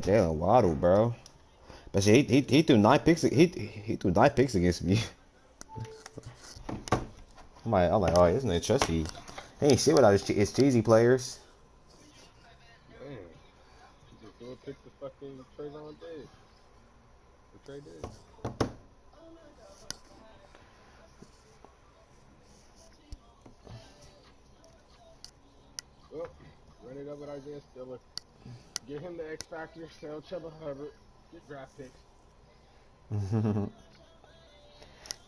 Jalen Waddle, bro. But see, he threw 9 picks. He threw 9 picks against me. I'm like, oh, isn't it trusty? He ain't shit without his cheesy players. Man, you just do a pick the fucking Trayvon Diggs. The Trey Diggs. Well, run it up with Isaiah Stiller. Get him the X Factor. Sell Chuba Hubbard. Get draft picks.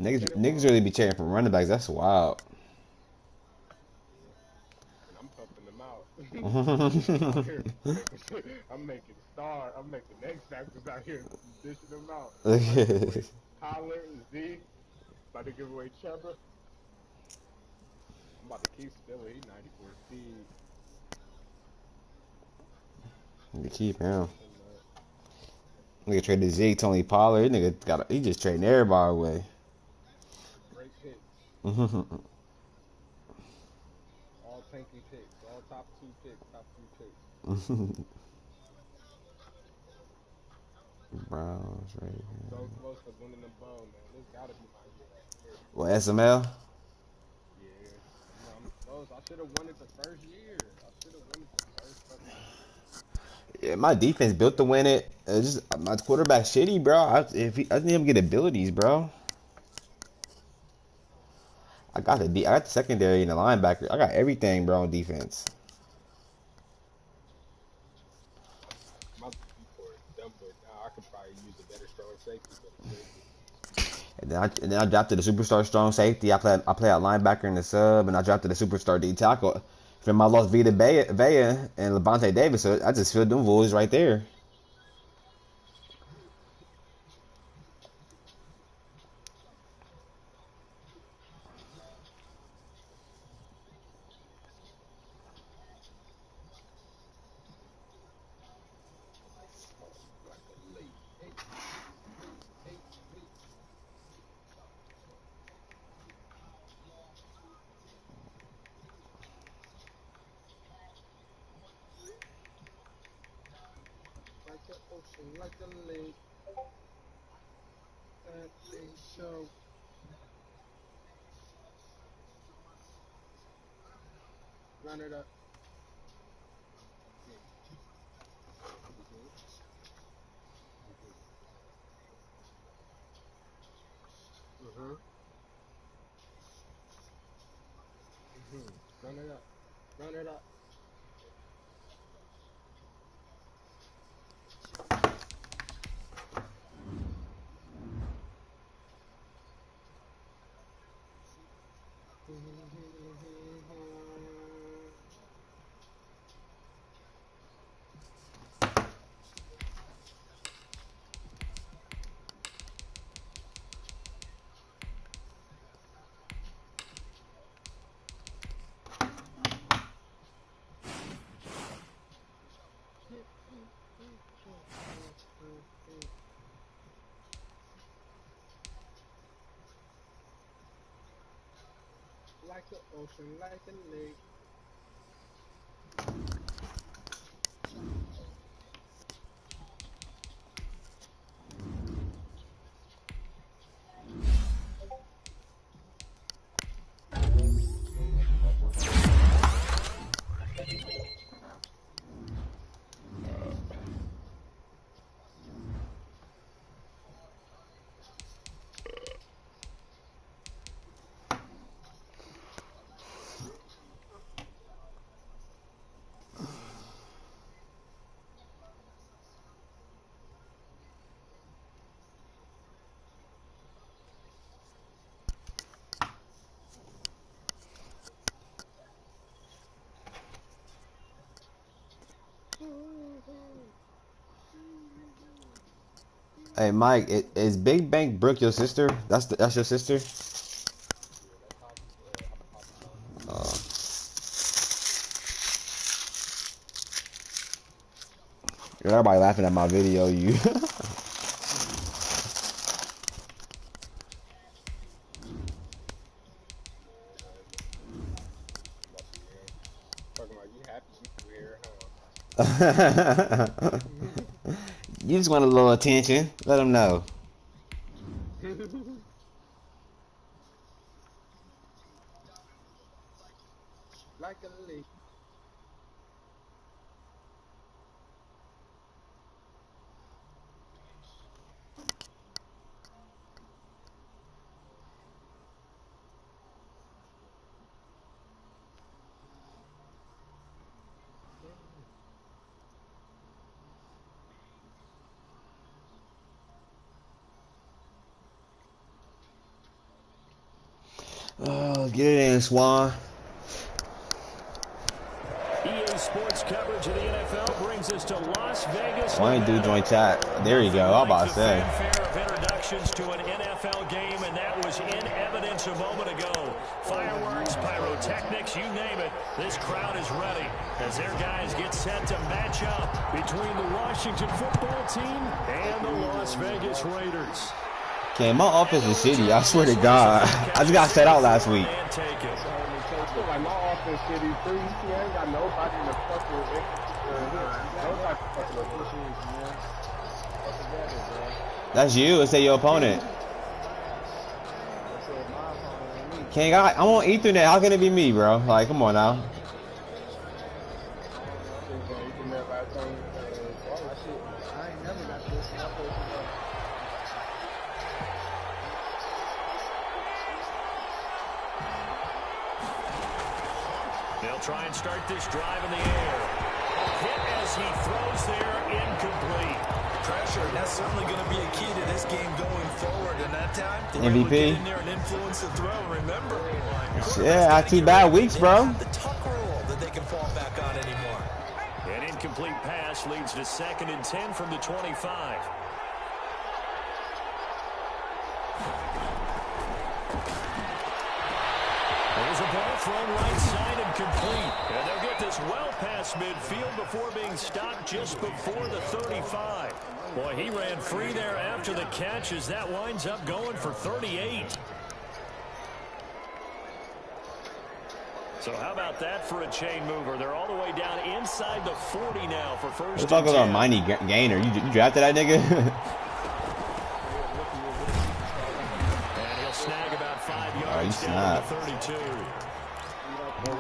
Niggas, Kenneth niggas Walker. really be cheering for running backs. That's wild. And I'm pumping them out. I'm out here making I'm making I'm making X Factors out here dishing them out. I'm about to give away Tyler, Z. About to give away Chuba. I'm about to keep Stiller. He 94 speed. You keep him. And, Nigga traded Zeke, Tony Pollard. He just trading everybody away. great picks. All tanking picks. All top two picks. Top three picks. Browns right here. So close to winning the bone, man. This gotta be my year right here. What, SML? Yeah. I'm close. I should have won it the first year. I should have won it the first fucking year. Yeah, my defense built to win it. It's just my quarterback shitty, bro. I need him to get abilities, bro. I got the secondary and the linebacker. I got everything, bro, on defense. My core is dumb, but now I could probably use a better strong safety, but a safety. And then I drafted a superstar strong safety. I play out linebacker in the sub, and I drafted a superstar D tackle. From my lost Vita Vea and Levante Davis, so I just filled them voids right there. Like a late. Hey, hey, hey, hey. Like the ocean, like a lake. That ain't so. Run it up. Mm-hmm. Mm-hmm. Mm-hmm. Run it up. Run it up. Like the ocean, like a lake. Hey, Mike, is Big Bank Brooke your sister? That's your sister? Yeah, that's Hobby's mom. Uh, Everybody laughing at my video. You. Man, I'm about to, talking about you happy you still here, huh? You just want a little attention. Let them know. Like a leak. Oh, get it in, Swan. EA Sports coverage of the NFL brings us to Las Vegas. Why didn't do joint chat? There you go. I'm about to say. Fanfare of introductions to an NFL game, and that was in evidence a moment ago. Fireworks, pyrotechnics, you name it. This crowd is ready as their guys get set to match up between the Washington football team and the Las Vegas Raiders. Okay, my offense is shitty. I swear to God. I just got set out last week. Like my offense shitty too. He ain't got nobody in the fucking efficiency, man. That's you. Let's say your opponent. King, I'm on Ethernet. How can it be me, bro? Like, come on now. They'll try and start this drive in the air. Hit as he throws there, incomplete. Pressure, that's certainly going to be a key to this game going forward. And that time, they MVP. get in there and influence the throw. Remember, Yeah, not too bad weeks, bro. the tuck rule that they can fall back on anymore. An incomplete pass leads to 2nd and 10 from the 25. There's a ball thrown right side and complete. And they'll get this well past midfield before being stopped just before the 35. Boy, he ran free there after the catch as that winds up going for 38. So how about that for a chain mover? They're all the way down inside the 40 now for first. Let's talk about Mighty Gainer. You drafted that nigga? And he'll snag about 5 yards you down snap. to 32.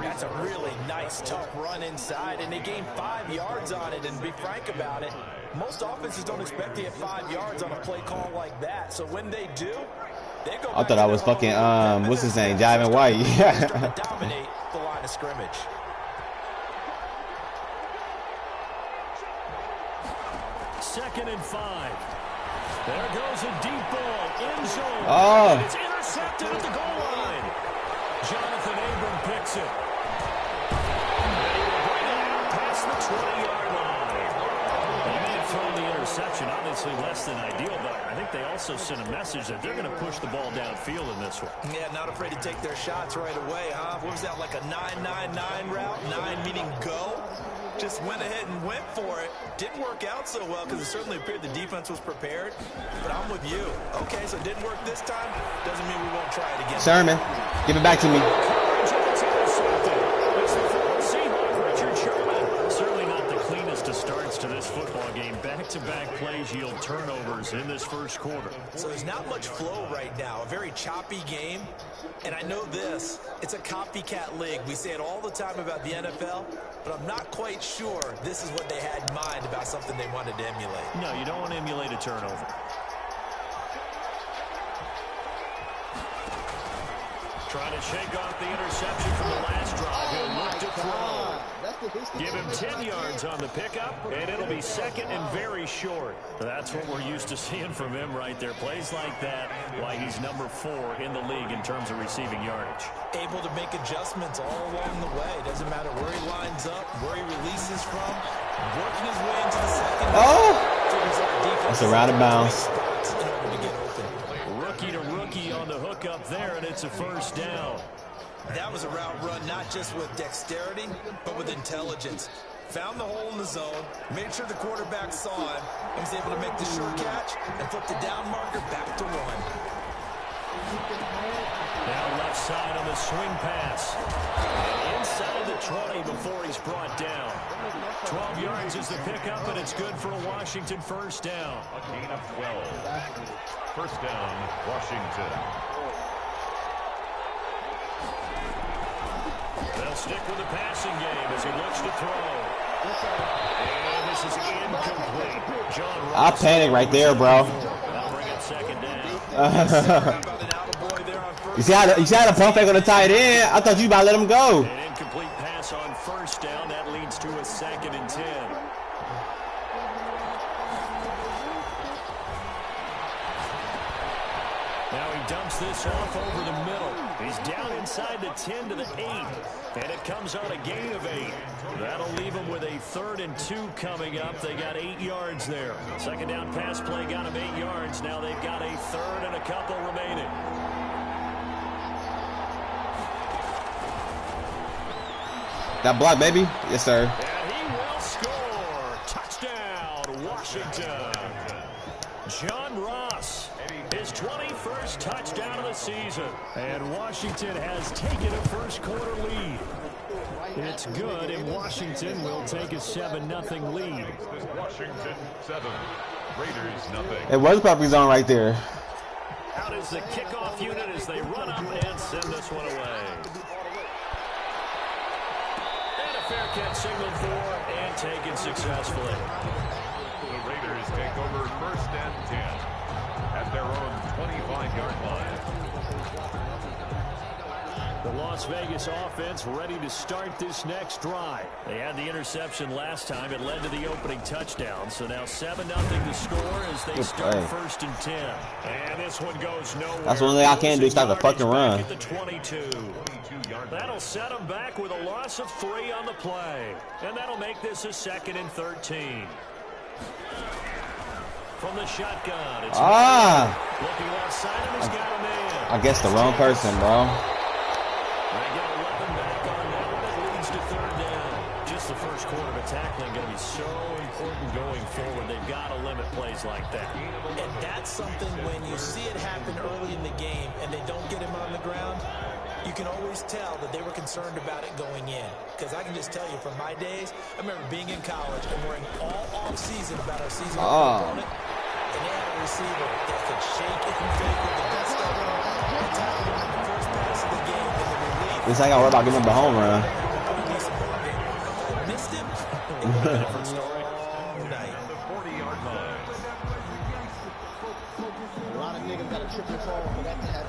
That's a really nice, tough run inside, and they gained 5 yards on it. And to be frank about it, most offenses don't expect to get 5 yards on a play call like that. So when they do, they go. I thought I was fucking, what's his name? Javin White. Dominate the line of scrimmage. Second and 5. There goes a deep ball, end zone. Oh. And it's intercepted at the goal line. Jonathan Abram picks it. And he will bring it out past the 20-yard line. They may have thrown the interception, obviously less than ideal, but I think they also sent a message that they're going to push the ball downfield in this one. Yeah, not afraid to take their shots right away, huh? What was that, like a 9-9-9 route? 9 meaning go? Just went ahead and went for it. Didn't work out so well because it certainly appeared the defense was prepared. But I'm with you. Okay, so it didn't work this time. Doesn't mean we won't try it again. Sherman, give it back to me. Certainly not the cleanest of starts to this football game. Back-to-back plays yield turnovers in this first quarter. So there's not much flow right now. A very choppy game. And I know this. It's a copycat league. We say it all the time about the NFL, but I'm not quite sure this is what they had in mind about something they wanted to emulate. No, you don't want to emulate a turnover. Trying to shake off the interception from the last drive. He'll look to throw. Give him 10 yards on the pickup, and it'll be 2nd and very short. That's what we're used to seeing from him right there. Plays like that, why he's number 4 in the league in terms of receiving yardage. Able to make adjustments all along the way. Doesn't matter where he lines up, where he releases from. Working his way into the second. Oh! That's a round of bounds. Rookie to rookie on the hook up there, and it's a first down. That was a route run not just with dexterity, but with intelligence. Found the hole in the zone, made sure the quarterback saw him, and was able to make the short catch and flip the down marker back to 1. Now left side on the swing pass. And inside the 20 before he's brought down. 12 yards is the pickup, and it's good for a Washington first down. A gain of 12. First down, Washington. They'll stick with the passing game as he looks to throw. And this is incomplete. John Ross. I panic right there, bro. That'll bring it second down. You see how the pump fake on the tight end? I thought you about to let him go. An incomplete pass on first down. That leads to a 2nd and 10. Now he dumps this off over the middle. He's down inside the 10 to the 8. And it comes on a gain of 8. That'll leave him with a 3rd and 2 coming up. They got 8 yards there. Second down pass play got him 8 yards. Now they've got a 3rd and a couple remaining. That block, baby. Yes, sir. And he will score. Touchdown, Washington. John Ross, his 21st touchdown of the season. And Washington has taken a first quarter lead. It's good, and Washington will take a 7-0 lead. Washington 7, Raiders 0. It was puppy zone right there. Out is the kickoff unit as they run up and send this one away. And a fair catch signaled for and taken successfully. The Raiders take over first and 10 at their own 25-yard line. The Las Vegas offense ready to start this next drive. They had the interception last time. It led to the opening touchdown. So now 7-0 to score as they start first and 10. And this one goes nowhere. That's one thing I can't do, stop the fucking run. At the 22. That'll set them back with a loss of 3 on the play. And that'll make this a 2nd and 13. From the shotgun, it's looking left side, and he's got a man. I guess the wrong person, bro. They get 11 back on that one. It leads to 3rd down. Just the first quarter of tackling going to be so important going forward. They've got to limit plays like that. And that's something when you see it happen early in the game and they don't get him on the ground, you can always tell that they were concerned about it going in. Because I can just tell you from my days, I remember being in college and worrying all off-season about our season opponent. And they had a receiver that could shake it and fake with the best of them and tackle him in the first pass of the game. And the relief. This ain't got to worry about giving him the home run. Missed him. It would have been a different story. Night. The 40-yard line. A lot of niggas got a triple fall for that to happen.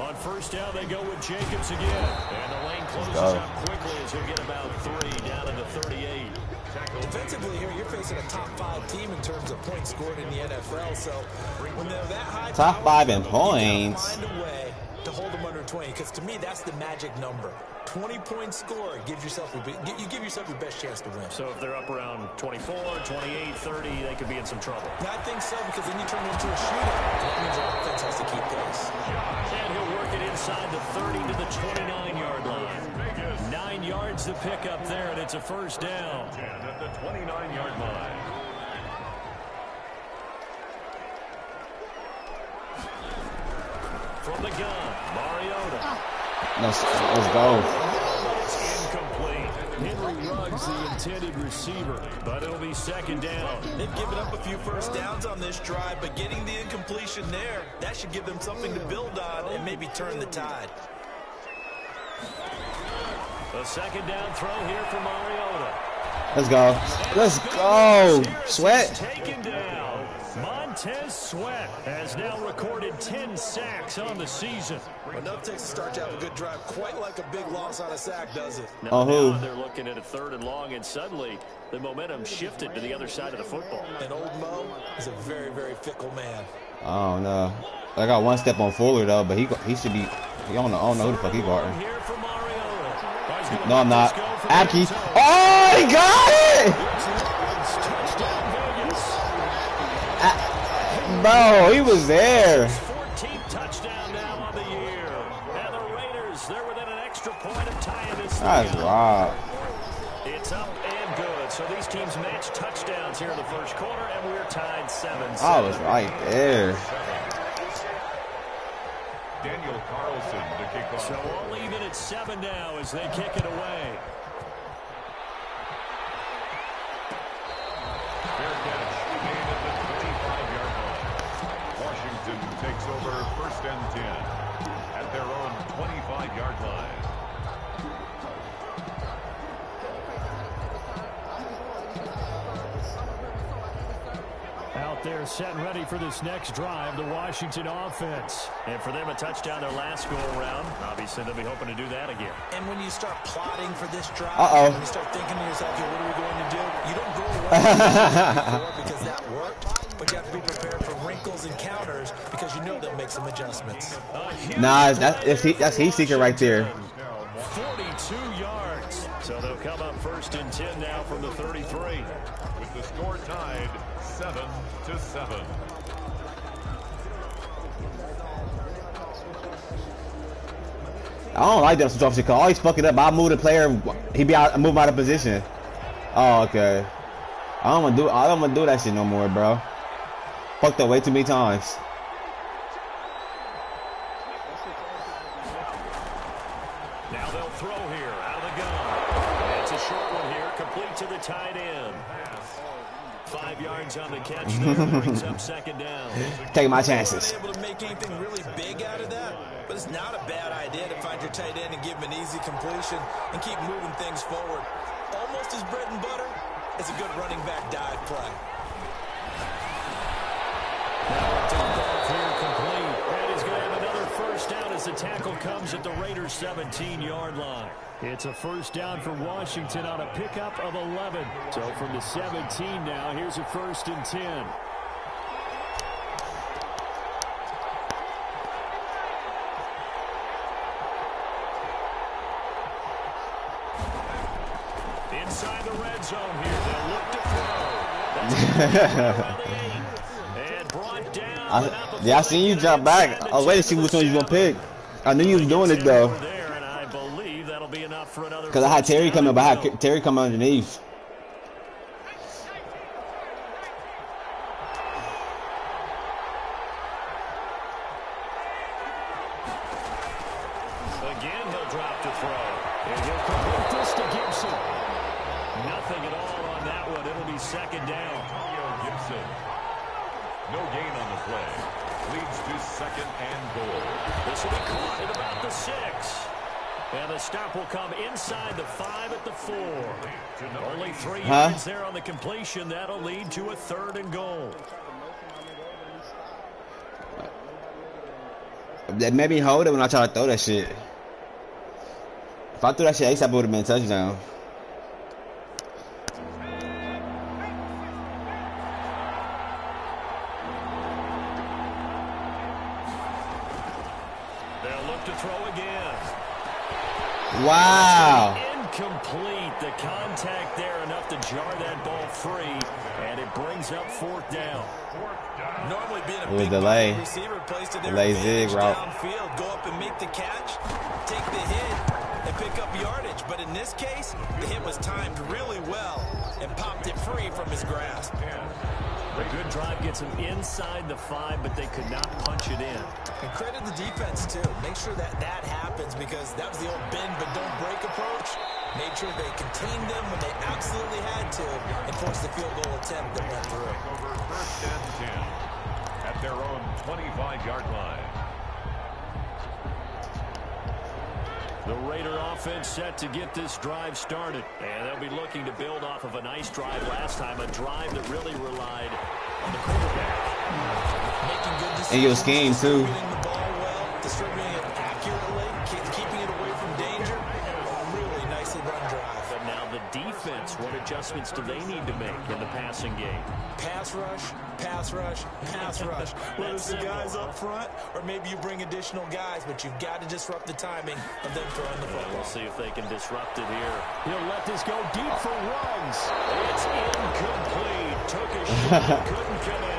On first down, they go with Jacobs again. And the lane closes up quickly as he'll get about 3 down to the 38. Defensively here, you're facing a top 5 team in terms of points scored in the NFL. So when they're that high, top 5 in points. Find a way to hold them under 20, because to me that's the magic number. 20-point score gives yourself you give yourself your best chance to win. So if they're up around 24, 28, 30, they could be in some trouble. I think so, because then you turn it into a shootout. That means your offense has to keep pace. And he'll work it inside the 30 to the 29-yard line. 9 yards to pick up there, and it's a first down. At the 29-yard line. From the gun, Mariota. Let's go. Incomplete. Henry Ruggs, the intended receiver, but it'll be 2nd down. They've given up a few first downs on this drive, but getting the incompletion there, that should give them something to build on and maybe turn the tide. A 2nd down throw here for Mariota. Let's go. Let's go. Sweat. Taken down. Montez Sweat has now recorded 10 sacks on the season. Enough takes to start to have a good drive, quite like a big loss on a sack, does it? Now they're looking at a 3rd and long, and suddenly the momentum shifted to the other side of the football. And old Mo is a very, very fickle man. I don't know. I got one step on Fuller though, but he should be. I don't know who the fuck he guarding. No, I'm not. Abke. Oh, he got it! Bro, he was there. 14th touchdown now on the year. And the Raiders, they're within an extra point of tying this. That's robbed. It's up and good right, so these teams match touchdowns here in the first quarter, and we're tied 7-7. I was right there. Daniel Carlson to kick off. So all even at 7 now as they kick it away. Fair catch made at the 25-yard line. Washington takes over 1st and 10 at their own 25-yard line. Out there set and ready for this next drive, the Washington offense. And for them, a touchdown their last go-around. Obviously, they'll be hoping to do that again. And when you start plotting for this drive, Uh-oh. when you start thinking to yourself, okay, what are we going to do? You don't go away because that worked, but you have to be prepared for wrinkles and counters because you know they'll make some adjustments. Nah, that's heat seeker right there. 42 yards. So they'll come up 1st and 10 now from the 33. With the score tied 7-7. I don't like that switch call. Always fuck it up. I move the player. He be out. Move out of position. Oh, okay. I don't wanna do that shit no more, bro. Fucked up way too many times. Now they'll throw here out of the gun. It's a short one here, complete to the tight end. 5 yards on the catch there, brings up 2nd down. Taking my chances. Able to make anything really big out of that, but it's not a bad idea to find your tight end and give him an easy completion and keep moving things forward. Almost as bread and butter as a good running back dive play. Clear complete. And he's going to have another 1st down as the tackle comes at the Raiders' 17-yard line. It's a 1st down for Washington on a pickup of 11. So from the 17 now, here's a 1st and 10. Inside the red zone here, they'll look to throw. And brought down. Yeah, I seen you jump back. I was waiting to see which one you was gonna pick. I knew you was doing it though. Because I had Terry coming, but I had Terry come underneath. Again, he'll drop to throw. And he'll complete this to Gibson. Nothing at all on that one. It'll be 2nd down. Gibson. No gain on the play. Leads to 2nd and goal. This will be caught at about the 6. And the stop will come inside the 5 at the 4. Only 3 yards there on the completion. That'll lead to a 3rd and goal. That made me hold it when I tried to throw that shit. If I threw that shit ASAP, it would have been a touchdown. They'll look to throw again. Wow. Incomplete. The contact there enough to jar that ball free, and it brings up 4th down. Normally being a It was big delay. receiver plays to their Delay advantage zig route. downfield, go up and make the catch, take the hit, and pick up yardage. But in this case, the hit was timed really well and popped it free from his grasp. A good drive gets them inside the 5, but they could not punch it in. And credit the defense, too. Make sure that happens because that was the old bend but don't break approach. Made sure they contained them when they absolutely had to and forced the field goal attempt that went through. Over 1st and 10 at their own 25-yard line. The Raider offense set to get this drive started. And they'll be looking to build off of a nice drive last time, a drive that really relied on the quarterback. Making good decisions. And your scheme, too. Distributing the ball well, distributing it accurately, keeping it away from danger. Really nicely run drive. But now the defense, what adjustments do they need to make in the passing game? Pass rush, pass rush, pass rush. Whether it's the guys up front or maybe you bring additional guys, but you've got to disrupt the timing of them throwing the football. We'll see if they can disrupt it here. He'll let this go deep for runs. It's incomplete. Took a shot, couldn't come in.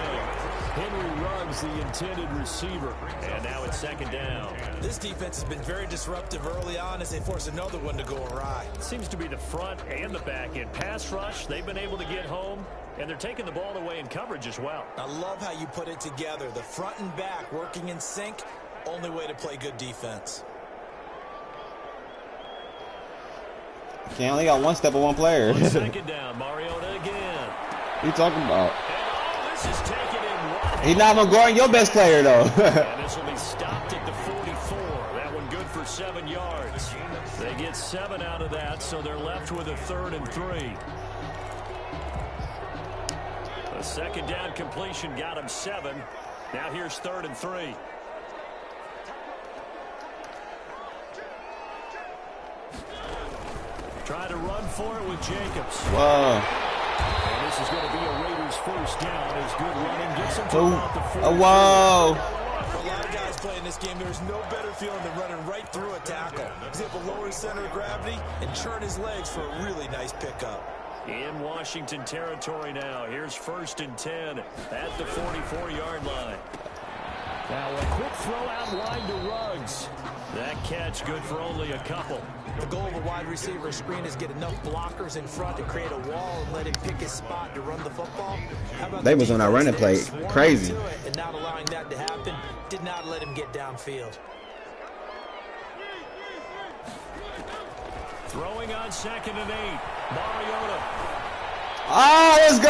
Henry Ruggs, the intended receiver. And now it's second down. This defense has been very disruptive early on as they force another one to go awry. It seems to be the front and the back end. Pass rush, they've been able to get home, and they're taking the ball away in coverage as well. I love how you put it together. The front and back working in sync, only way to play good defense. Okay, only got one step of one player. Second down, Mariota again. What you talking about? This is taken in one. He's not gonna guard your best player though. And this will be stopped at the 44. That one good for 7 yards. They get 7 out of that, so they're left with a 3rd and 3. A second down completion got him 7. Now here's 3rd and 3. Try to run for it with Jacobs. Whoa. And this is going to be a Raiders first down as good running gets him to about the 40. Oh, whoa. For a lot of guys playing this game, there's no better feeling than running right through a tackle. He's able to lower his center of gravity and churn his legs for a really nice pickup. In Washington territory now. Here's 1st and 10 at the 44-yard line. Now a quick throw out wide to Ruggs. That catch good for only a couple. The goal of a wide receiver screen is get enough blockers in front to create a wall and let him pick his spot to run the football. How about They was on that running play. Crazy. And not allowing that to happen did not let him get downfield. Throwing on 2nd and 8. Mariota. Ah, let's go.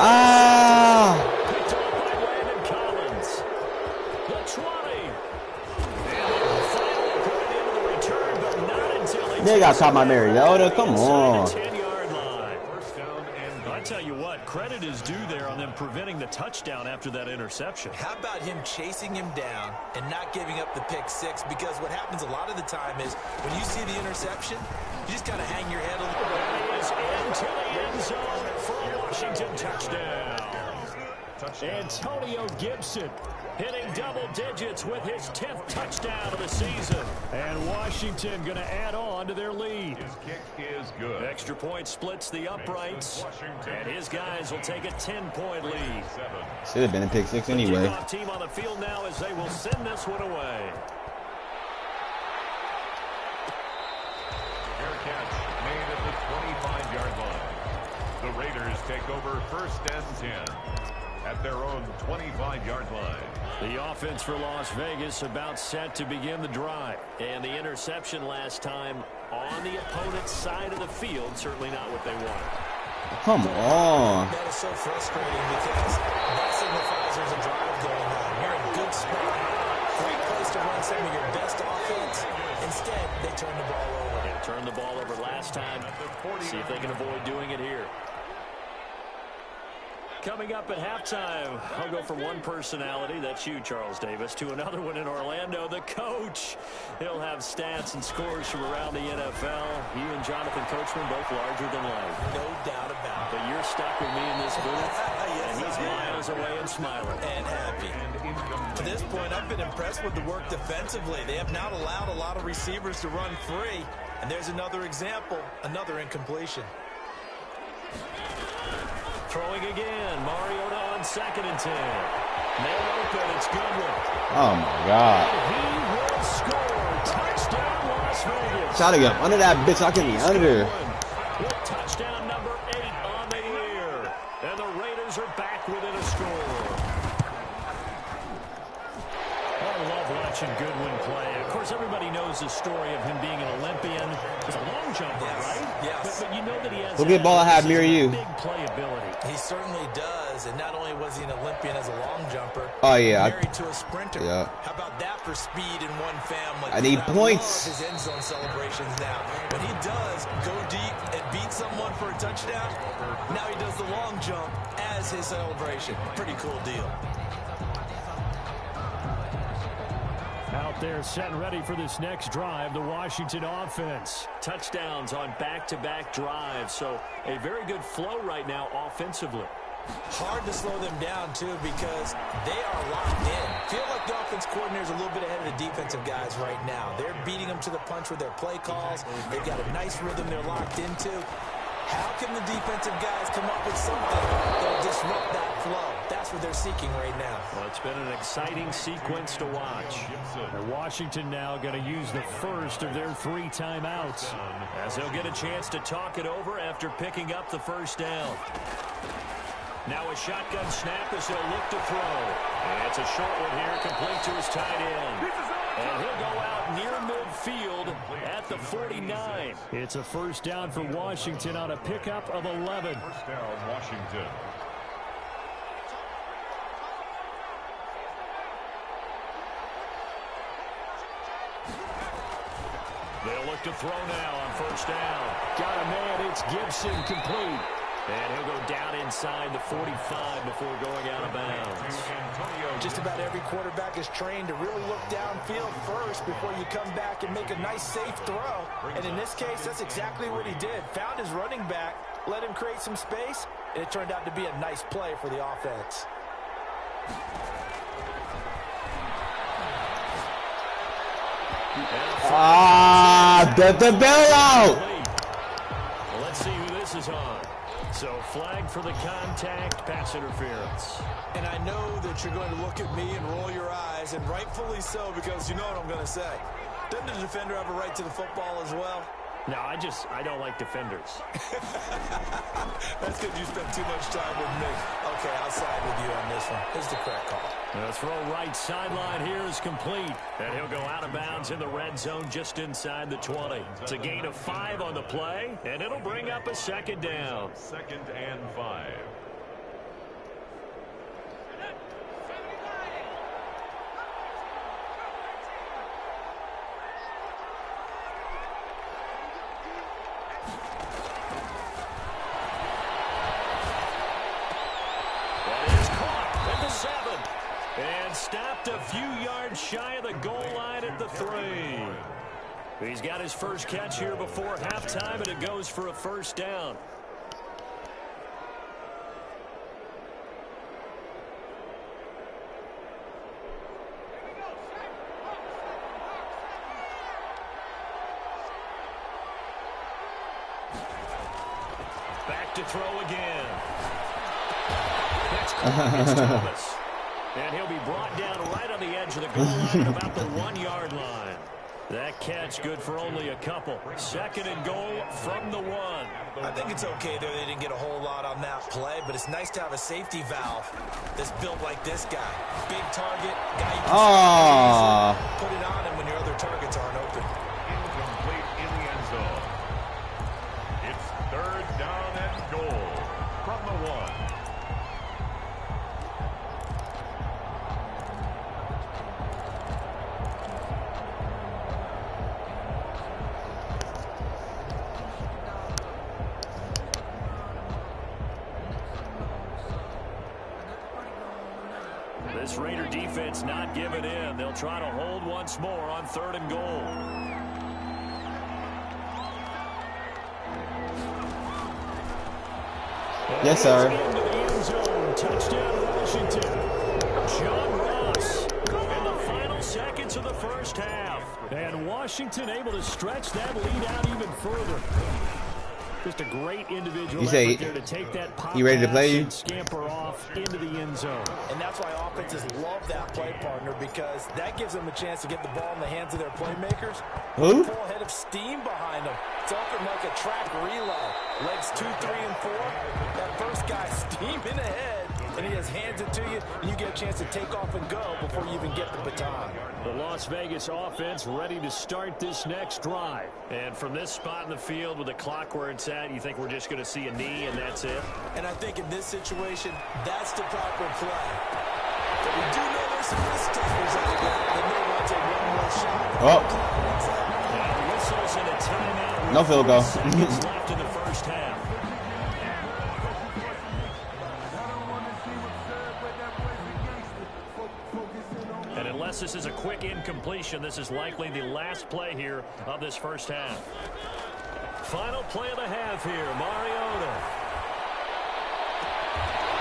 Ah. Picked up by Landon Collins. The 20. And finally put it into the return, but not until They got caught by Mariota. Come on. 10-yard line. I tell you what, credit is due there on them preventing the touchdown after that interception. How about him chasing him down and not giving up the pick six? Because what happens a lot of the time is when you see the interception, you just kind of hang your head a little bit. That is into the end zone for a Washington touchdown. Antonio Gibson hitting double digits with his 10th touchdown of the season. And Washington going to add on to their lead. His kick is good. Extra point splits the uprights, and his guys will take a 10-point lead. Should have been a pick six anyway. Kickoff team on the field now as they will send this one away. Fair catch made at the 25-yard line. The Raiders take over 1st and 10 at their own 25-yard line. The offense for Las Vegas about set to begin the drive. And the interception last time on the opponent's side of the field, certainly not what they wanted. Come on. That is so frustrating because that signifies there's a drive going on. You're in a good spot. Great place to run some of your best offense. Instead, they turn the ball over. They turned the ball over last time. See if they can avoid doing it here. Coming up at halftime, I'll go from one personality, that's you, Charles Davis, to another one in Orlando, the coach. He'll have stats and scores from around the NFL. You and Jonathan Coachman both larger than life. No doubt about it. But you're stuck with me in this booth, Yes, and he's I am. miles away and smiling. And happy. To this point, I've been impressed with the work defensively. They have not allowed a lot of receivers to run free. And there's another example, another incompletion. Throwing again, Mariota on 2nd and 10. Man open, it's Goodwin. Oh my God. He will score. Touchdown, Las Vegas. Try to get under that bitch. I can be under. With touchdown number 8 on the year. And the Raiders are back within a score. I love watching Goodwin play. Of course, everybody knows the story of him being an Olympian. He's a long jumper, right? Yes. But you know that he has Look at ball I have near you. big playability. He certainly does, and not only was he an Olympian as a long jumper, Oh, yeah. married to a sprinter. Yeah. How about that for speed in one family? I need And points. love his end zone celebrations now. When he does go deep and beat someone for a touchdown, now he does the long jump as his celebration. Pretty cool deal. Out there set and ready for this next drive, the Washington offense. Touchdowns on back-to-back drives, so a very good flow right now offensively. Hard to slow them down, too, because they are locked in. Feel like the offense coordinator's a little bit ahead of the defensive guys right now. They're beating them to the punch with their play calls. They've got a nice rhythm they're locked into. How can the defensive guys come up with something that'll disrupt that flow? That's what they're seeking right now. Well, it's been an exciting sequence to watch. And Washington now going to use the first of their 3 timeouts, as they'll get a chance to talk it over after picking up the first down. Now a shotgun snap as they'll look to throw. And it's a short one here, complete to his tight end. And he'll go out near midfield at the 49. It's a first down for Washington on a pickup of 11. First down, Washington. They'll look to throw now on first down. Got a man, it's Gibson, complete. And he'll go down inside the 45 before going out of bounds. Just about every quarterback is trained to really look downfield first before you come back and make a nice, safe throw. And in this case, that's exactly what he did. Found his running back, let him create some space, and it turned out to be a nice play for the offense. The bailout! Well, let's see who this is on. So flag for the contact, pass interference. And I know that you're going to look at me and roll your eyes, and rightfully so, because you know what I'm going to say. Doesn't the defender have a right to the football as well? No, I don't like defenders. That's because you spent too much time with me. Okay, I'll side with you on this one. Here's the correct call. The throw right sideline here is complete. And he'll go out of bounds in the red zone just inside the 20. It's a gain of 5 on the play, and it'll bring up a second down. 2nd and 5. And stopped a few yards shy of the goal line at the 3. He's got his first catch here before halftime, and it goes for a first down. Back to throw again. It's Thomas. And he'll be brought down right on the edge of the goal line at about the 1-yard line. That catch good for only a couple. 2nd and goal from the 1. I think it's okay there. They didn't get a whole lot on that play, but it's nice to have a safety valve that's built like this guy. Big target, guy you can put it on him when your other targets aren't open. Incomplete in the end zone. It's 3rd down and goal from the 1. This Raider defense not giving in. They'll try to hold once more on 3rd and goal. Yes, sir. Into the end zone. Touchdown, Washington. John Ross in the final seconds of the first half. And Washington able to stretch that lead out even further. Just a great individual effort there to take that pop you ready to play and scamper off into the end zone. And that's why offenses love that play partner, because that gives them a chance to get the ball in the hands of their playmakers. Who? Full head of steam behind them. It's often like a track relay. Legs 2, 3, and 4. That first guy steaming ahead, and he just hands it to you, and you get a chance to take off and go before you even get the baton. The Las Vegas offense ready to start this next drive. And from this spot in the field with the clock where it's at, you think we're just going to see a knee and that's it? And I think in this situation, that's the proper play. But we do know there's some risk takers out there that may want to take one more shot. And whistles and a timeout. No field goal. Seconds left in the first half. And unless this is a quick incompletion, this is likely the last play here of this first half. Final play of the half here, Mariota.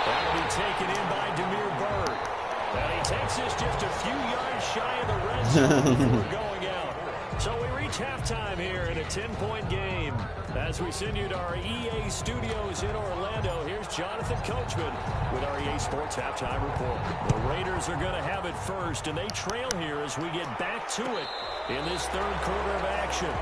That'll be taken in by Demir Bird. And he takes this just a few yards shy of the red zone before going out. So we reach halftime here in a 10-point game. As we send you to our EA studios in Orlando, here's Jonathan Coachman with our EA Sports Halftime Report. The Raiders are going to have it first, and they trail here as we get back to it in this third quarter of action.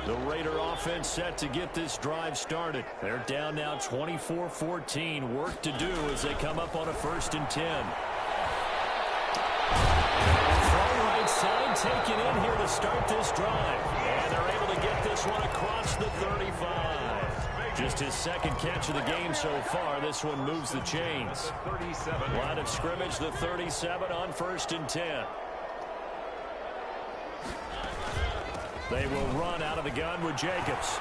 The Raider offense set to get this drive started. They're down now 24-14. Work to do as they come up on a 1st and 10. Throw right side taken in here to start this drive. And they're able to get this one across the 35. Just his second catch of the game so far. This one moves the chains. Line of scrimmage, the 37 on 1st and 10. They will run out of the gun with Jacobs.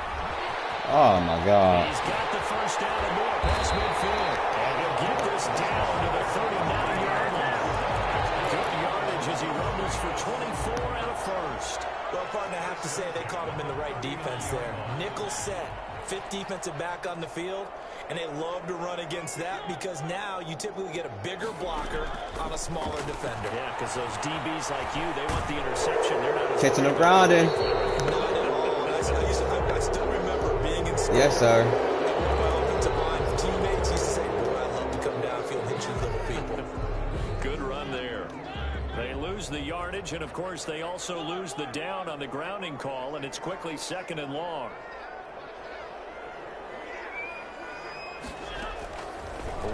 Oh, my God. He's got the first down and more past midfield. And he'll get this down to the 39-yard line. Good yardage as he rumbles for 24 and a first. Well, partner, I have to say they caught him in the right defense there. Nickel set, 5th defensive back on the field. And they love to run against that because now you typically get a bigger blocker on a smaller defender. Yeah, because those DBs like you, they want the interception. They're not catching them grounded. Not at all. I still remember being in school. Yes, sir. And my offensive line teammates used to say, boy, I love to come downfield and hit you little people. Good run there. They lose the yardage, and, of course, they also lose the down on the grounding call, and it's quickly 2nd and long.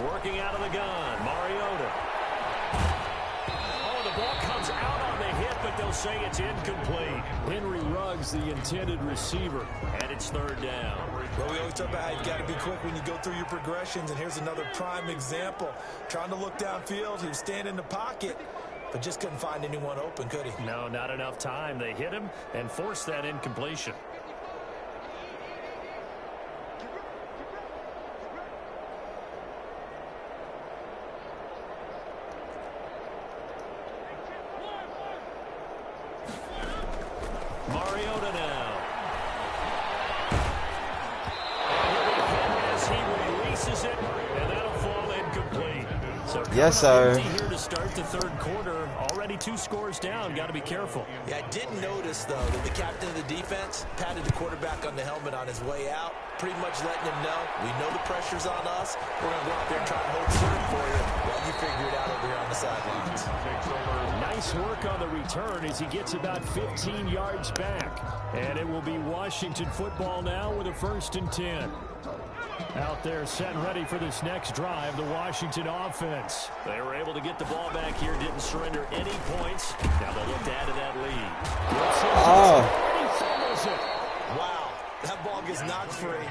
Working out of the gun, Mariota. Oh, the ball comes out on the hit, but they'll say it's incomplete. Henry Ruggs, the intended receiver, and it's 3rd down. Well, we always talk about how you've got to be quick when you go through your progressions, and here's another prime example. Trying to look downfield, he was standing in the pocket, but just couldn't find anyone open, could he? No, not enough time. They hit him and forced that incompletion. Mariota now. And as he releases it, and that'll fall incomplete. So yes, sir. Here to start the 3rd quarter. Already 2 scores down. Got to be careful. Yeah, I did notice, though, that the captain of the defense patted the quarterback on the helmet on his way out, pretty much letting him know, we know the pressure's on us. We're going to go out there and try to hold serve for you while you figure it out over here on the sidelines. Nice work on the return as he gets about 15 yards back. And it will be Washington football now with a 1st and 10. Out there set and ready for this next drive, the Washington offense. They were able to get the ball back here, didn't surrender any points. Now they'll look to add to that lead. Oh. Wow, that ball gets knocked free,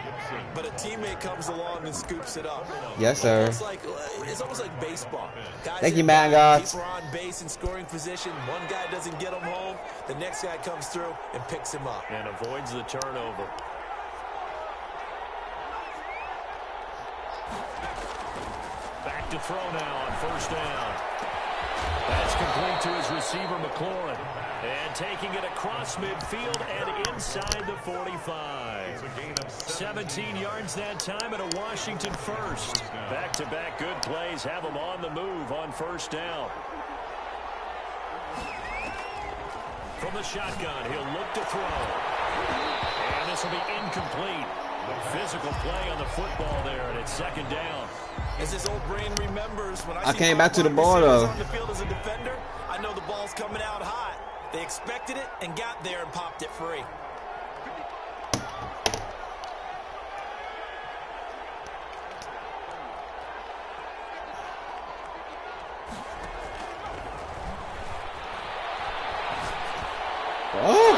but a teammate comes along and scoops it up. Yes, sir. It's almost like baseball. Guys, thank you, man, guys. People are on base in scoring position. One guy doesn't get him home. The next guy comes through and picks him up. And avoids the turnover. Back to throw now on 1st down. That's complete to his receiver, McLaurin. And taking it across midfield and inside the 45. 17 yards that time and a Washington first. Back-to-back good plays have them on the move on 1st down. From the shotgun, he'll look to throw. And this will be incomplete. Physical play on the football there, and it's 2nd down. As his old brain remembers, when I came back to the ball, though. On the field as a defender, I know the ball's coming out hot. They expected it and got there and popped it free. Oh.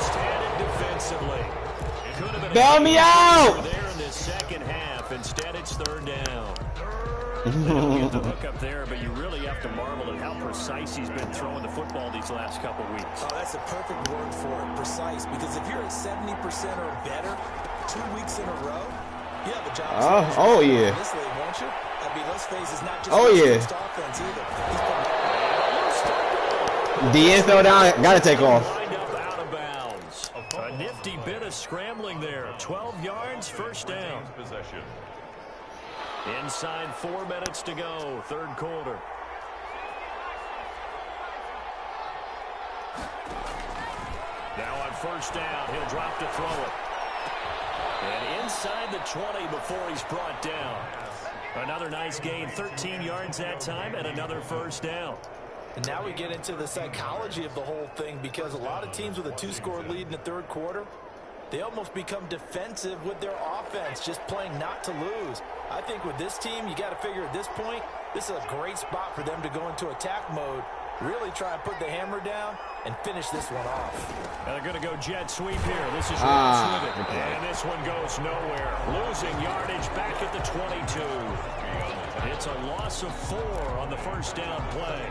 Standing defensively. Could have been Bail me out! there in this 2nd half. Instead, it's 3rd down. They don't get the hook up there, but you really have to marvel at how precise he's been throwing the football these last couple weeks. Oh, that's a perfect word for it, precise. Because if you're at 70% or better 2 weeks in a row, you have a job. Oh yeah. This league, won't you? I mean, let's face it, it's not just offense either. The end fell down. Gotta take off. Lined up out of bounds. A nifty bit of of scrambling there. 12 yards, first down. Possession. Inside 4 minutes to go, third quarter. Now on first down, he'll drop to throw it. And inside the 20 before he's brought down. Another nice gain, 13 yards that time, and another first down. And now we get into the psychology of the whole thing, because a lot of teams with a 2-score lead in the third quarter, they almost become defensive with their offense, just playing not to lose. I think with this team, you got to figure at this point, this is a great spot for them to go into attack mode, really try and put the hammer down and finish this one off. And they're going to go jet sweep here. This is Ross with it. And this one goes nowhere. Losing yardage back at the 22. It's a loss of 4 on the first down play.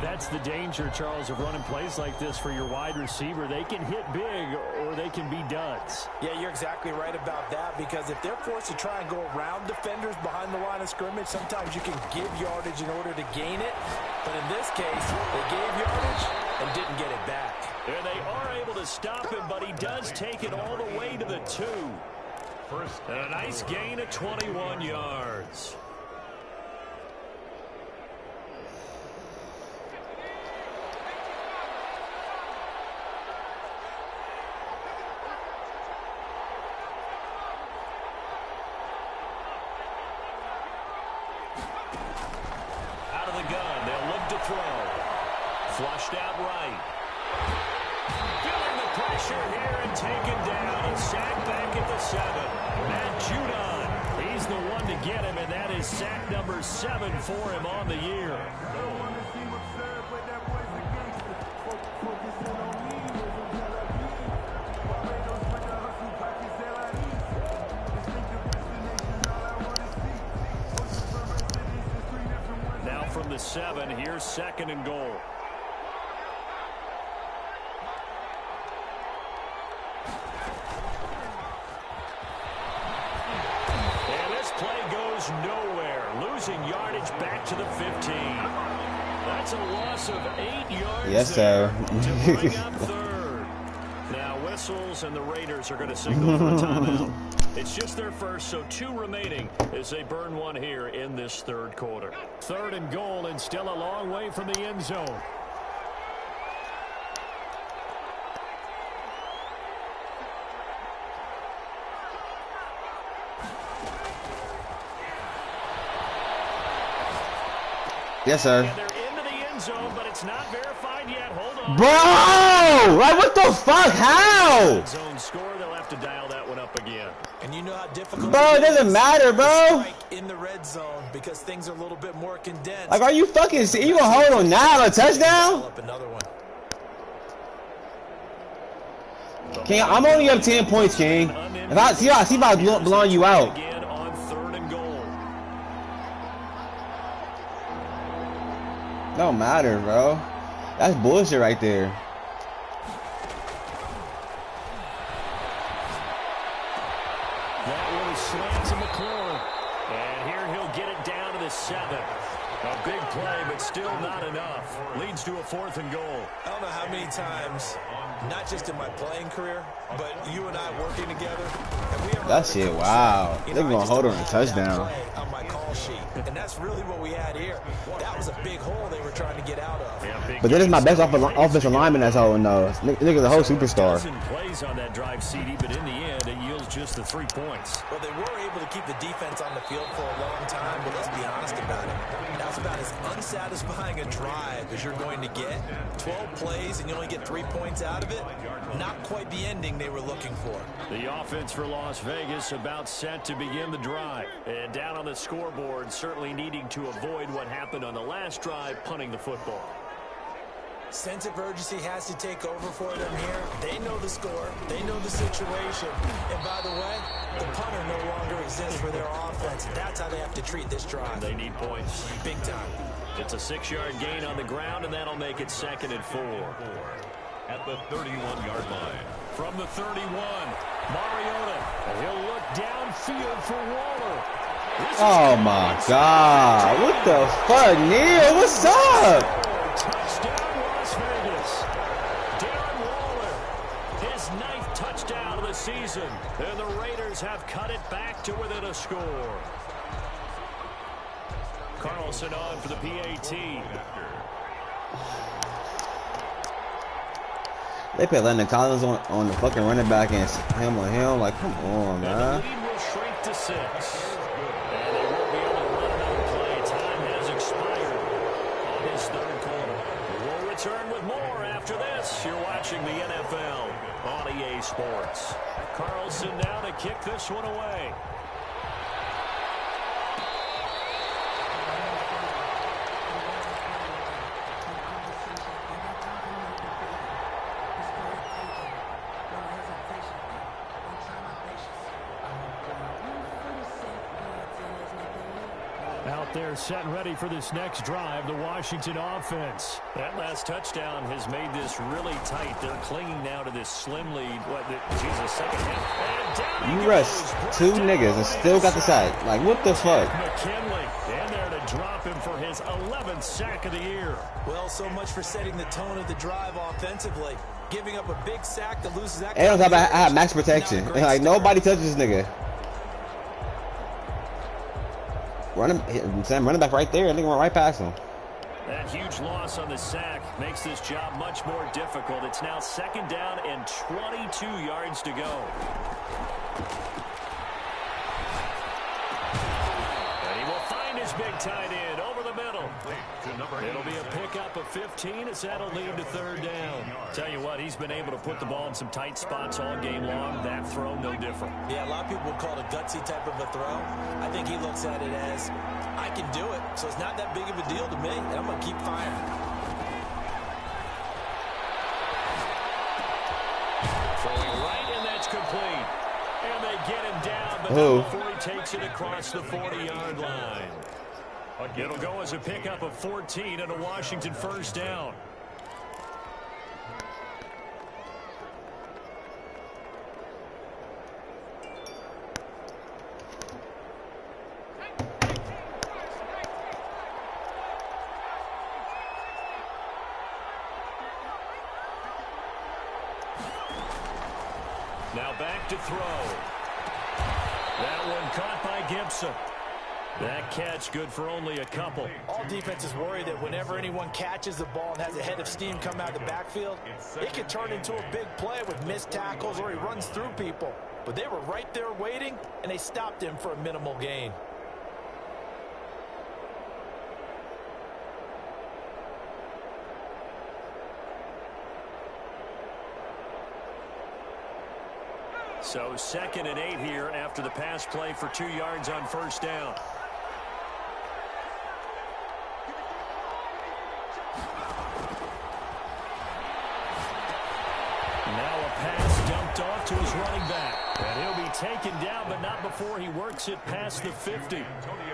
That's the danger, Charles, of running plays like this for your wide receiver. They can hit big or they can be duds. Yeah, you're exactly right about that, because if they're forced to try and go around defenders behind the line of scrimmage, sometimes you can give yardage in order to gain it. But in this case, they gave yardage and didn't get it back. And they are able to stop him, but he does take it all the way to the 2. And a nice gain of 21 yards. Flushed out right. Feeling the pressure here and taken down. A sack back at the 7. Matt Judon, he's the one to get him, and that is sack number 7 for him on the year. Now from the 7, here's second and goal. Nowhere, losing yardage back to the 15. That's a loss of 8 yards. Yes, sir. To bring up third. Now whistles, and the Raiders are going to signal for a timeout. It's just their first, so 2 remaining as they burn one here in this third quarter. Third and goal, and still a long way from the end zone. Yes, sir. And they're into the end zone, but it's not verified yet. Hold on. Bro! Like, what the fuck? How? Zone score, they'll have to dial that one up again. And you know how difficult Bro, it doesn't matter, bro. In the red zone, because things are a little bit more condensed. Like, are you fucking... You gonna hold on now on a touchdown? Up another one. King, I'm only up 10 points, King. If I see if I blowing you out. Again on third and goal. Don't matter, bro. That's bullshit right there. That one slants in the corner. And here he'll get it down to the 7. A big play, but still not enough. Leads to a 4th and goal. I don't know how many times, not just in my playing career, but you and I working together. And we ever That shit, wow. They're gonna hold on a touchdown. On my call sheet, and that's really what we had here. That was a big hole they were trying to get out of. Yeah, but then it's my best offensive lineman that's holding those. Nigga's a whole superstar. Plays on that drive, CD, but in the end, it yields just the 3 points. Well, they were able to keep the defense on the field for a long time, but let's be honest about it. That's about as unsatisfying a drive as you're going to get. 12 plays and you only get 3 points out of it. Not quite the ending they were looking for. The offense for Las Vegas about set to begin the drive. And down on the scoreboard, certainly needing to avoid what happened on the last drive, punting the football. Sense of urgency has to take over for them here. They know the score. They know the situation. And by the way, the punter no longer exists for their offense. That's how they have to treat this drive. They need points. Big time. It's a 6-yard gain on the ground, and that'll make it 2nd and 4. At the 31-yard line. From the 31, Mariota. And he'll look downfield for Waller. Oh my God. What the fuck, Neil? What's up? Touchdown, Las Vegas. Darren Waller, his 9th touchdown of the Eagles have cut it back to within a score. Carlson on for the PAT. They put Landon Collins on the fucking running back and him on him. Like, come on, man. And the lead will shrink to 6. And they won't be able to run another play. Time has expired on this third quarter. We'll return with more after this. You're watching the NFL on EA Sports. Carlson now to kick this one away. Out there set and ready for this next drive, the Washington offense. That last touchdown has made this really tight. They're clinging now to this slim lead. Second half. You rushed 2 niggas and still got the sack. Like, what the fuck? McKinley in there to drop him for his 11th sack of the year. Well, so much for setting the tone of the drive offensively. Giving up a big sack that loses that. And on top, I have max protection. Like, nobody touches this nigga. Running back right there. I think we're right past him. That huge loss on the sack makes this job much more difficult. It's now 2nd down and 22 yards to go. And he will find his big tight end over the middle. It'll be a pickup of 15 as that'll lead to 3rd down. Tell you what, he's been able to put the ball in some tight spots all game long. That throw, no different. Yeah, a lot of people would call it a gutsy type of a throw. I think he looks at it as, I can do it, so it's not that big of a deal to me, and I'm going to keep firing. Throwing right, and that's complete. And they get him down, but not before he takes it across the 40-yard line. It'll go as a pickup of 14 and a Washington 1st down. Now back to throw. That one caught by Gibson. That catch good for only a couple. All defenses worry that whenever anyone catches the ball and has a head of steam come out of the backfield, it can turn into a big play with missed tackles or he runs through people. But they were right there waiting, and they stopped him for a minimal gain. So 2nd and 8 here after the pass play for 2 yards on 1st down. Now a pass dumped off to his running back. And he'll be taken down, but not before he works it past the 50.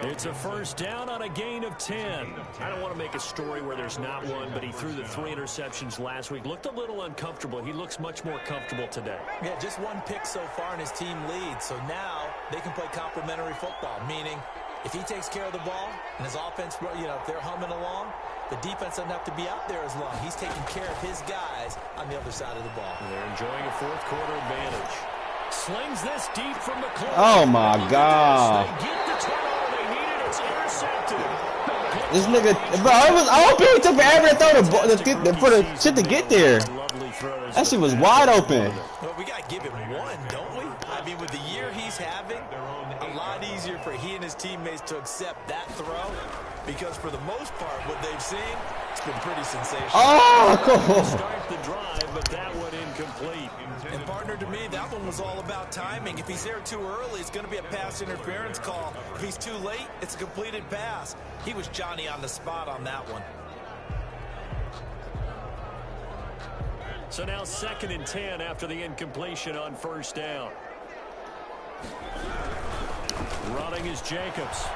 It's a 1st down on a gain of 10. I don't want to make a story where there's not one, but he threw the 3 interceptions last week. Looked a little uncomfortable. He looks much more comfortable today. Yeah, just 1 pick so far, and his team leads. So now they can play complementary football, meaning if he takes care of the ball and his offense, if they're humming along, the defense doesn't have to be out there as long. He's taking care of his guys on the other side of the ball. And they're enjoying a 4th quarter advantage. Slings this deep from the corner. Oh, my God. They get the turnover they needed. It's intercepted. This nigga, bro, I hope he took forever to throw the ball, for the shit to get there. That shit was wide open. Well, we got to give him one, don't we? I mean, with the year he's having, a lot easier for he and his teammates to accept that throw. Because for the most part, what they've seen, it's been pretty sensational. Oh, cool. Start the drive, but that one incomplete. And partner, to me, that one was all about timing. If he's there too early, it's going to be a pass interference call. If he's too late, it's a completed pass. He was Johnny on the spot on that one. So now 2nd and 10 after the incompletion on 1st down. Running is Jacobs.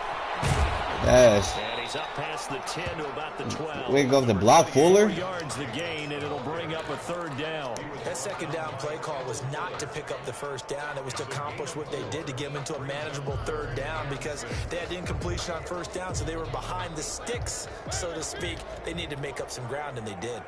Yes. And he's up past the 10 to about the 12. We go to block Fuller. 4 yards the gain, and it'll bring up a 3rd down. That 2nd down play call was not to pick up the 1st down. It was to accomplish what they did to get them into a manageable 3rd down because they had incompletion on 1st down, so they were behind the sticks, so to speak. They needed to make up some ground, and they did.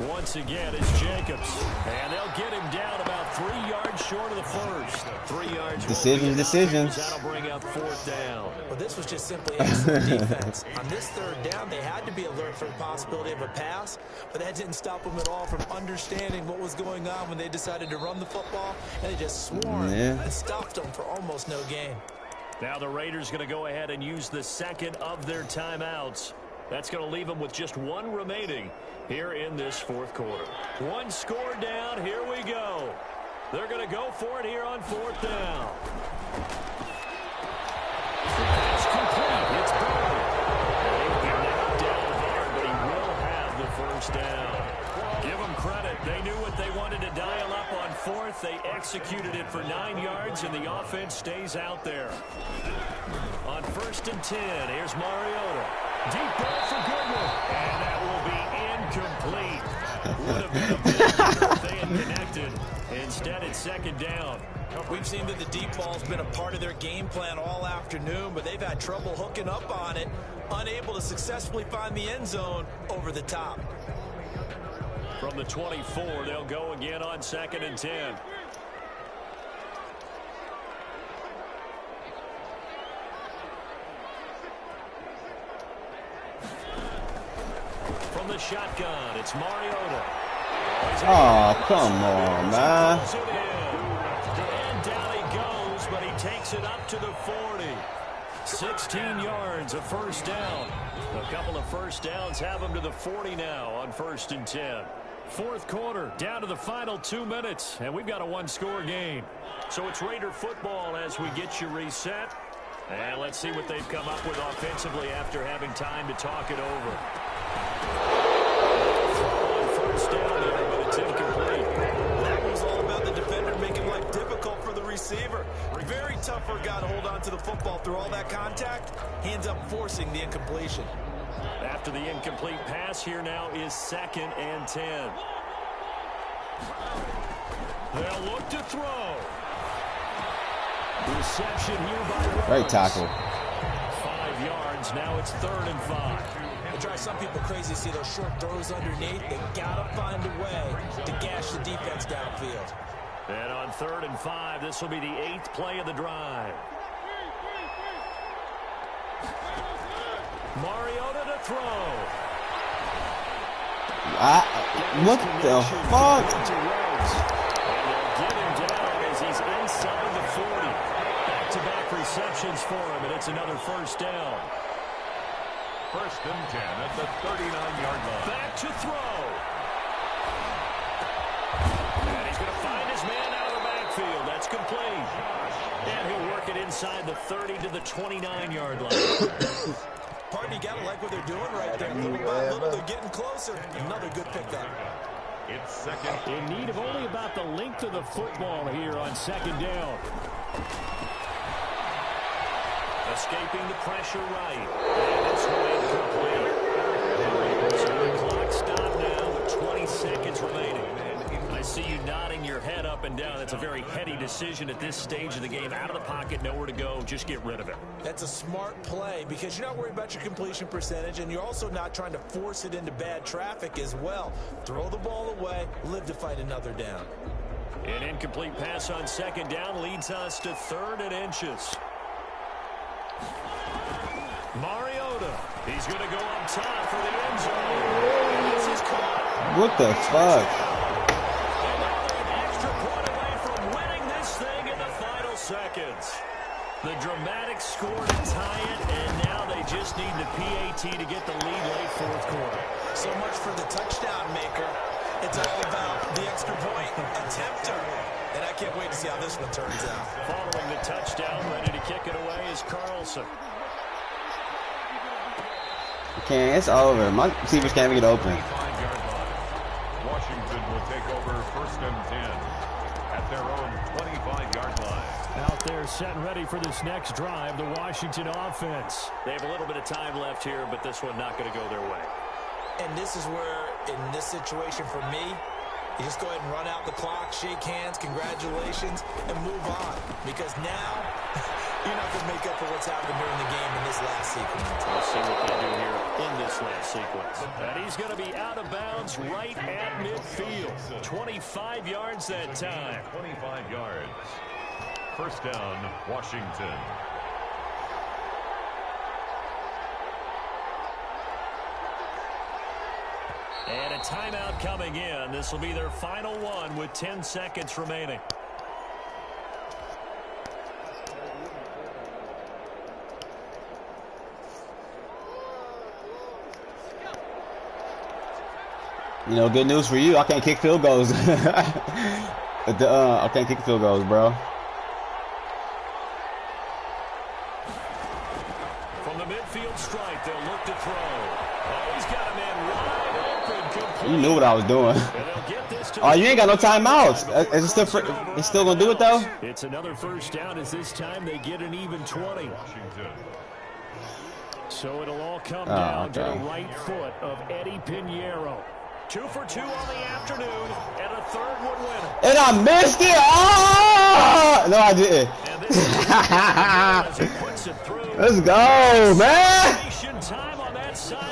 Once again, it's Jacobs. And they'll get him down about 3 yards short of the first. 3 yards. Decisions. That'll bring up 4th down. Well, this was just simply excellent defense. On this 3rd down, they had to be alert for the possibility of a pass, but that didn't stop them at all from understanding what was going on when they decided to run the football, and they just swarmed and stopped them for almost no gain. Now the Raiders going to go ahead and use the second of their timeouts. That's going to leave them with just 1 remaining here in this 4th quarter. 1 score down. Here we go. They're going to go for it here on 4th down. It's complete. It's Burrow. He'll be knocked down hard, but he will have the 1st down. Give them credit. They knew what they wanted to dial up on 4th. They executed it for 9 yards, and the offense stays out there. On 1st and 10, here's Mariota. Deep ball for Goodwin. And that will be incomplete. Would have been a bit better if they had connected. Instead, it's 2nd down. We've seen that the deep ball's been a part of their game plan all afternoon, but they've had trouble hooking up on it, unable to successfully find the end zone over the top. From the 24, they'll go again on 2nd and 10. From the shotgun, it's Mariota. Oh, come on, man. And down he goes, but he takes it up to the 40. 16 yards, a 1st down. A couple of 1st downs have him to the 40 now on 1st and 10. 4th quarter, down to the final 2 minutes, and we've got a 1-score game. So it's Raider football as we get you reset. And let's see what they've come up with offensively after having time to talk it over. On 1st down there, but it's incomplete. That was all about the defender making life difficult for the receiver. Very tough for a guy to hold on to the football through all that contact. He ends up forcing the incompletion. After the incomplete pass, here now is 2nd and 10. They'll look to throw. Reception here by Rose. Great tackle. 5 yards. Now it's 3rd and 5. It drives some people crazy to see those short throws underneath. They gotta find a way to gash the defense downfield. And on 3rd and 5, this will be the 8th play of the drive. Mariota to throw. What the fuck? And they'll get him down as he's inside the 40. Back-to-back receptions for him, and it's another 1st down. 1st and 10 at the 39-yard line. Back to throw. And he's going to find his man out of the backfield. That's complete. And he'll work it inside the 30 to the 29-yard line. Partner, you got to like what they're doing right there. Little by little, they're getting closer. Another good pickup. It's 2nd. In need of only about the length of the football here on 2nd down. Escaping the pressure right. And it's incomplete. So the clock stopped now with 20 seconds remaining. I see you nodding your head up and down. That's a very heady decision at this stage of the game. Out of the pocket, nowhere to go. Just get rid of it. That's a smart play because you're not worried about your completion percentage, and you're also not trying to force it into bad traffic as well. Throw the ball away, live to fight another down. An incomplete pass on 2nd down leads us to 3rd and inches. Mariota. He's going to go up top for the end zone. This is caught. What the fuck? And now they're an extra point away from winning this thing in the final seconds. The dramatic score to tie it, and now they just need the PAT to get the lead late 4th quarter. So much for the touchdown maker. It's all about the extra point attempter. And I can't wait to see how this one turns out. Following the touchdown, ready to kick it away is Carlson. Okay, it's over. My receivers can't even get open. 25-yard line. Washington will take over 1st and 10 at their own 25-yard line. Out there set and ready for this next drive, the Washington offense. They have a little bit of time left here, but this one not going to go their way. And this is where, in this situation for me, you just go ahead and run out the clock, shake hands, congratulations, and move on. Because now You're not going to make up for what's happened during the game in this last sequence. We'll see what they do here in this last sequence. And he's going to be out of bounds right at midfield. 25 yards that time. 25 yards. First down, Washington. And a timeout coming in. This will be their final one with 10 seconds remaining. You know, good news for you. I can't kick field goals. I can't kick field goals, bro. From the midfield strike, they'll look to throw. Oh, he's got a man wide open. Complete. You knew what I was doing. Oh, you ain't got no timeouts. Is it still it's still gonna do it though? It's another first down as this time they get an even 20. So it'll all come down to the right foot of Eddie Pinheiro. 2 for 2 on the afternoon, and a third would win it. And I missed it! Oh! No, I didn't. Let's go, man!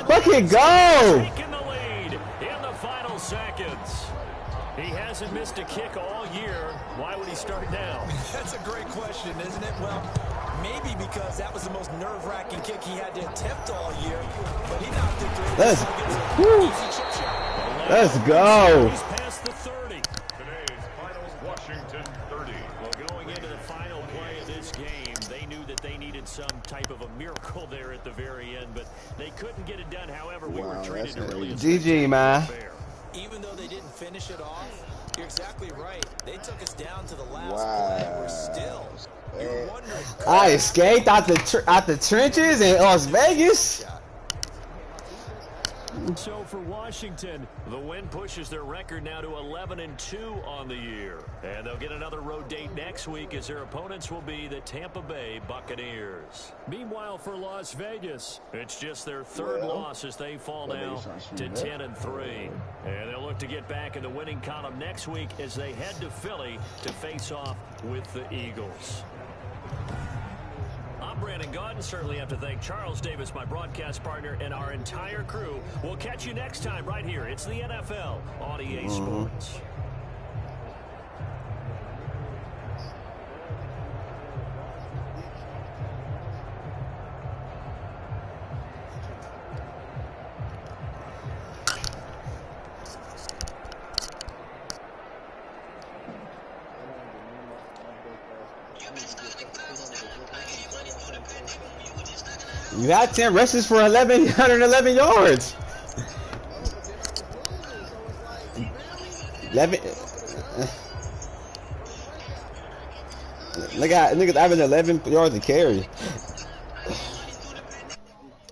Fucking go! Taking the lead in the final seconds. He hasn't missed a kick all year. Why would he start now? That's a great question, isn't it? Well, maybe because that was the most nerve-wracking kick he had to attempt all year, but he knocked it through. Let's go. He's past the 30. Today's final, Washington 30. Well, going into the final play of this game, they knew that they needed some type of a miracle there at the very end, but they couldn't get it done. However, we were treated to really a GG, man. Even though they didn't finish it off, you're exactly right. They took us down to the last play. We're still. You're wondering. I escaped out the trenches in Las Vegas. So for Washington, the win pushes their record now to 11-2 on the year. And they'll get another road date next week as their opponents will be the Tampa Bay Buccaneers. Meanwhile, for Las Vegas, it's just their third loss as they fall now to 10-3. And they'll look to get back in the winning column next week as they head to Philly to face off with the Eagles. I'm Brandon Gaudin. Certainly have to thank Charles Davis, my broadcast partner, and our entire crew. We'll catch you next time right here. It's the NFL on EA Sports. You had 10 rushes for 111 yards. 11. Look at niggas having 11 yards to carry.